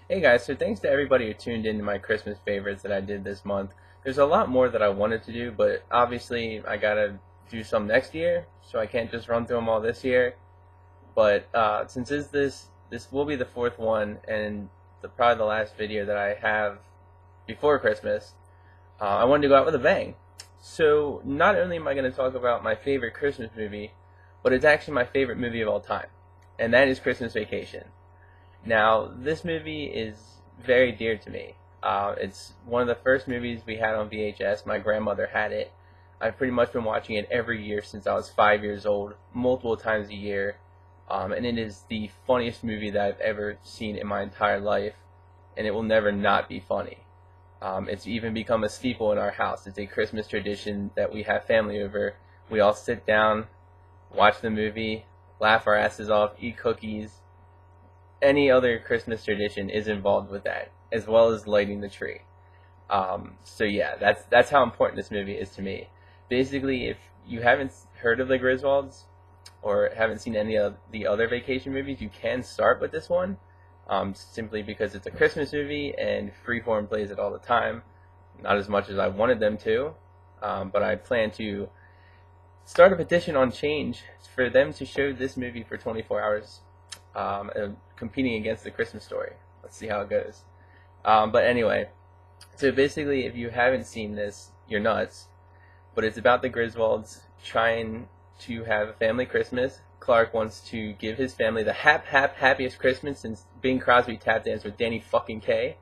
Hey guys, so thanks to everybody who tuned in to my Christmas favorites that I did this month. There's a lot more that I wanted to do, but obviously I gotta do some next year, so I can't just run through them all this year. But since this will be the fourth one and probably the last video that I have before Christmas, I wanted to go out with a bang. So not only am I going to talk about my favorite Christmas movie, but it's actually my favorite movie of all time, and that is Christmas Vacation. Now, this movie is very dear to me. It's one of the first movies we had on VHS. My grandmother had it. I've pretty much been watching it every year since I was 5 years old, multiple times a year. And it is the funniest movie that I've ever seen in my entire life, and it will never not be funny. It's even become a staple in our house. It's a Christmas tradition that we have family over. We all sit down, watch the movie, laugh our asses off, eat cookies. Any other Christmas tradition is involved with that, as well as lighting the tree. So yeah, that's how important this movie is to me. Basically, if you haven't heard of the Griswolds or haven't seen any of the other vacation movies, you can start with this one, simply because it's a Christmas movie and Freeform plays it all the time. Not as much as I wanted them to, but I plan to start a petition on Change for them to show this movie for 24 hours, competing against The Christmas Story. Let's see how it goes. But anyway, so basically, if you haven't seen this, you're nuts. But it's about the Griswolds trying to have a family Christmas. Clark wants to give his family the happiest Christmas since Bing Crosby tap danced with Danny fucking Kaye.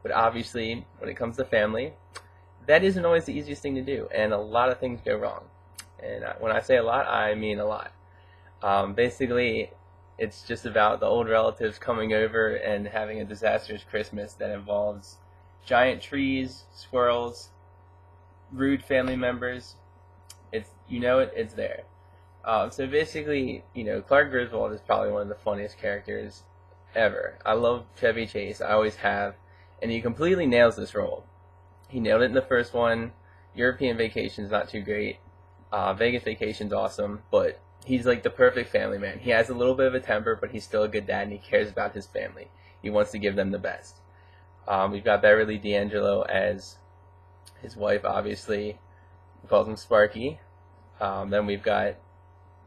But obviously, when it comes to family, that isn't always the easiest thing to do, and a lot of things go wrong. And when I say a lot, I mean a lot. Basically, it's just about the old relatives coming over and having a disastrous Christmas that involves giant trees, squirrels, rude family members. It's there. So basically, Clark Griswold is probably one of the funniest characters ever. I love Chevy Chase. I always have. And he completely nails this role. He nailed it in the first one. European Vacation's not too great. Vegas Vacation's awesome, but he's like the perfect family man. He has a little bit of a temper, but he's still a good dad, and he cares about his family. He wants to give them the best. We've got Beverly D'Angelo as his wife, obviously. He calls him Sparky. Then we've got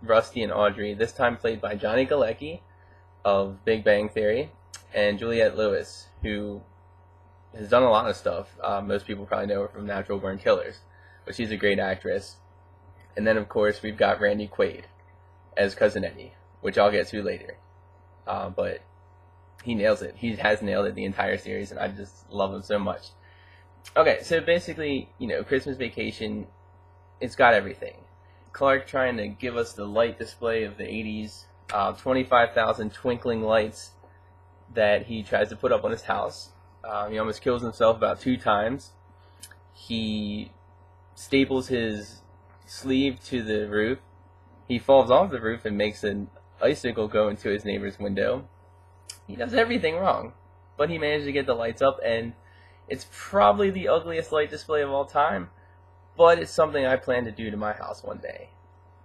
Rusty and Audrey, this time played by Johnny Galecki of Big Bang Theory, and Juliette Lewis, who has done a lot of stuff. Most people probably know her from Natural Born Killers, but she's a great actress. And then, of course, we've got Randy Quaid as Cousin Eddie, which I'll get to later. But he nails it. He has nailed it the entire series, and I just love him so much. Okay, so basically, Christmas Vacation, it's got everything. Clark trying to give us the light display of the 80s, 25,000 twinkling lights that he tries to put up on his house. He almost kills himself about 2 times. He staples his sleeve to the roof. He falls off the roof and makes an icicle go into his neighbor's window. He does everything wrong, but he managed to get the lights up, and it's probably the ugliest light display of all time, but it's something I plan to do to my house one day.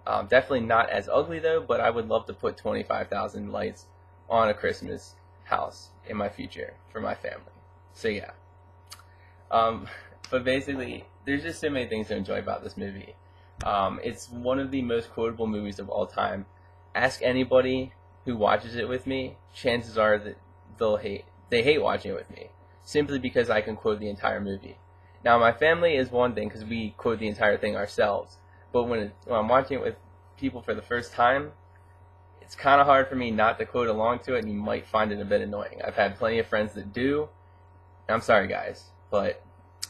Definitely not as ugly though, but I would love to put 25,000 lights on a Christmas house in my future for my family. So yeah. But basically, there's just so many things to enjoy about this movie. It's one of the most quotable movies of all time. Ask anybody who watches it with me, chances are that they hate watching it with me, simply because I can quote the entire movie. Now, my family is one thing because we quote the entire thing ourselves, but when I'm watching it with people for the first time, it's kind of hard for me not to quote along to it, and you might find it a bit annoying. I've had plenty of friends that do. I'm sorry, guys, but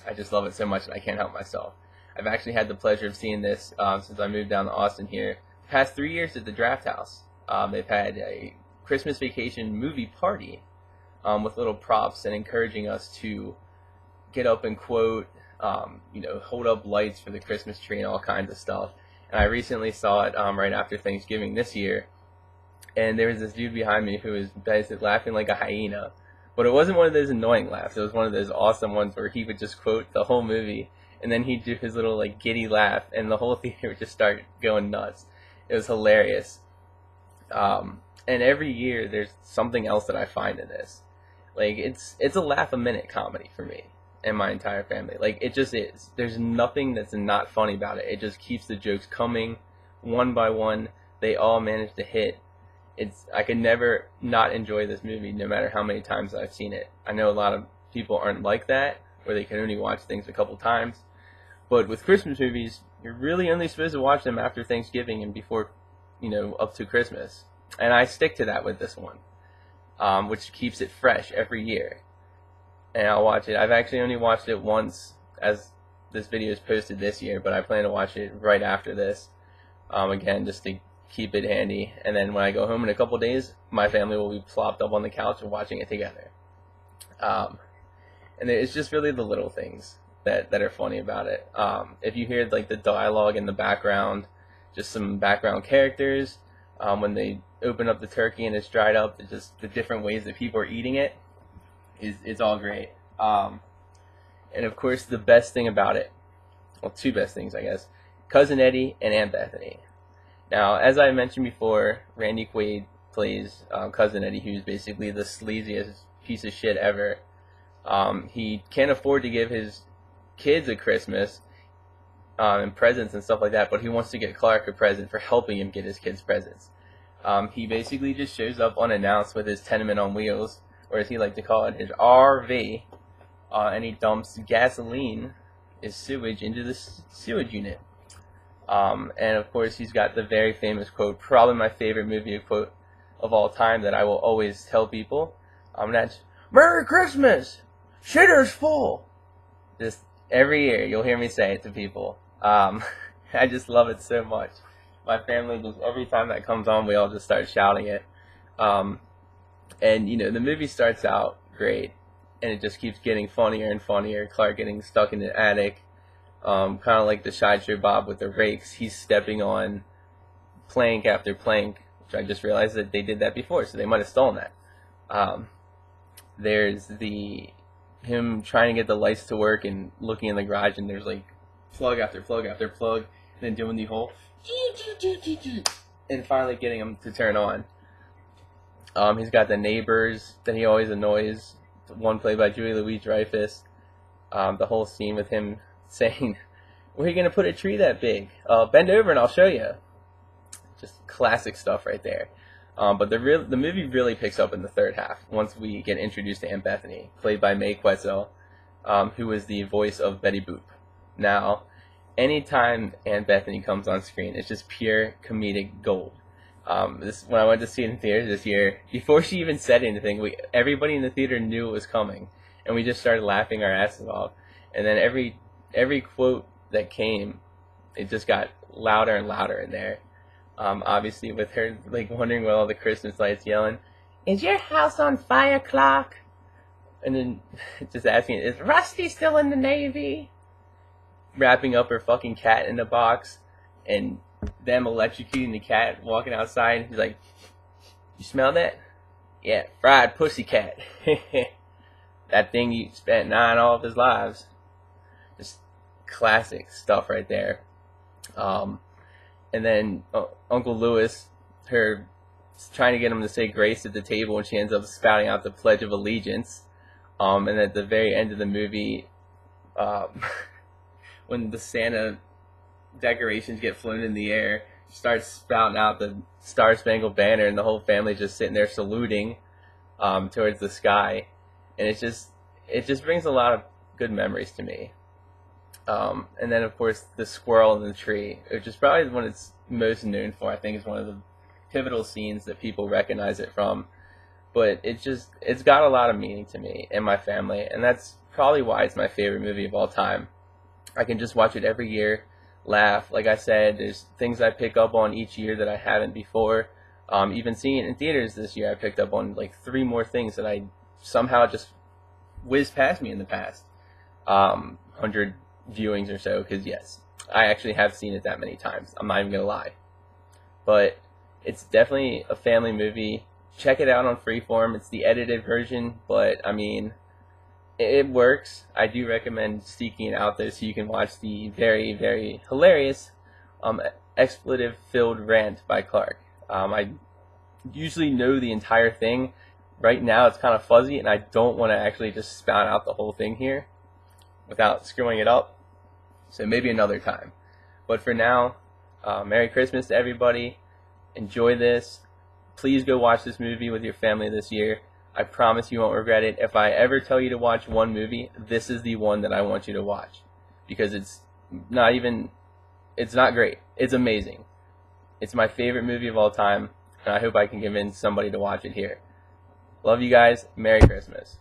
I just love it so much that I can't help myself. I've actually had the pleasure of seeing this since I moved down to Austin here. The past 3 years at the Draft House. They've had a Christmas Vacation movie party with little props and encouraging us to get up and quote, hold up lights for the Christmas tree and all kinds of stuff. And I recently saw it right after Thanksgiving this year, and there was this dude behind me who was basically laughing like a hyena. But it wasn't one of those annoying laughs. It was one of those awesome ones where he would just quote the whole movie, and then he'd do his little giddy laugh, and the whole theater would just start going nuts. It was hilarious. And every year there's something else that I find in this. Like it's a laugh a minute comedy for me and my entire family. Like it just is. There's nothing that's not funny about it. It just keeps the jokes coming one by one. They all manage to hit. I could never not enjoy this movie no matter how many times I've seen it. I know a lot of people aren't like that, where they can only watch things a couple times. But with Christmas movies, you're really only supposed to watch them after Thanksgiving and before, up to Christmas. And I stick to that with this one, which keeps it fresh every year. And I'll watch it. I've actually only watched it once, as this video is posted this year, but I plan to watch it right after this. Again, just to keep it handy. And then when I go home in a couple days, my family will be plopped up on the couch and watching it together. And it's just really the little things that are funny about it. If you hear like the dialogue in the background, just some background characters, when they open up the turkey and it's dried up, just the different ways that people are eating it is all great. And of course, the best thing about it, well, two best things, I guess, Cousin Eddie and Aunt Bethany. Now, as I mentioned before, Randy Quaid plays Cousin Eddie, who's basically the sleaziest piece of shit ever. He can't afford to give his kids a Christmas and presents and stuff like that, but he wants to get Clark a present for helping him get his kids presents. He basically just shows up unannounced with his tenement on wheels, or as he liked to call it, his RV, and he dumps gasoline, his sewage, into the sewage unit. And of course, he's got the very famous quote, probably my favorite movie quote of all time that I will always tell people. That's, "Merry Christmas! Shitter's full!" Just every year, you'll hear me say it to people. I just love it so much. My family, just every time that comes on, we all just start shouting it. And, the movie starts out great, and it just keeps getting funnier and funnier. Clark getting stuck in the attic, kind of like the Sideshow Bob with the rakes. He's stepping on plank after plank, which I just realized that they did that before, so they might have stolen that. There's him trying to get the lights to work and looking in the garage, and there's like plug after plug after plug, and then doing the whole and finally getting them to turn on. He's got the neighbors that he always annoys, one played by Julie Louis-Dreyfus. The whole scene with him saying, "Where are you going to put a tree that big? Bend over and I'll show you." Just classic stuff right there. But the movie really picks up in the third half once we get introduced to Aunt Bethany, played by Mae Questel, who is the voice of Betty Boop. Now, anytime Aunt Bethany comes on screen, it's just pure comedic gold. When I went to see it in theaters this year, before she even said anything, everybody in the theater knew it was coming, and we just started laughing our asses off. And then every quote that came, it just got louder and louder in there. Obviously with her like wondering with all the Christmas lights yelling, "Is your house on fire, Clark?" And then just asking, "Is Rusty still in the Navy?" Wrapping up her fucking cat in a box, and them electrocuting the cat, walking outside. He's like, "You smell that? Yeah, fried pussycat." That thing he spent 9 all of his lives. Just classic stuff right there. And then Uncle Lewis, her trying to get him to say grace at the table, and she ends up spouting out the Pledge of Allegiance. And at the very end of the movie, when the Santa decorations get flown in the air, she starts spouting out the Star Spangled Banner, and the whole family's just sitting there saluting towards the sky. And it just brings a lot of good memories to me. And then, of course, the squirrel in the tree, which is probably the one it's most known for. I think it's one of the pivotal scenes that people recognize it from. But it's got a lot of meaning to me and my family, and that's probably why it's my favorite movie of all time. I can just watch it every year, laugh. Like I said, there's things I pick up on each year that I haven't before. Even seeing it in theaters this year, I picked up on like 3 more things that I somehow just whizzed past me in the past 100 viewings or so, because yes, I actually have seen it that many times. I'm not even gonna lie, but it's definitely a family movie. Check it out on Freeform. It's the edited version, but I mean, it works. I do recommend seeking it out there so you can watch the very, very hilarious expletive-filled rant by Clark. I usually know the entire thing right now it's kind of fuzzy, and I don't want to actually just spout out the whole thing here without screwing it up. So maybe another time. But for now, Merry Christmas to everybody. Enjoy this. Please go watch this movie with your family this year. I promise you won't regret it. If I ever tell you to watch one movie, this is the one that I want you to watch. Because it's not great. It's amazing. It's my favorite movie of all time, and I hope I can convince somebody to watch it here. Love you guys. Merry Christmas.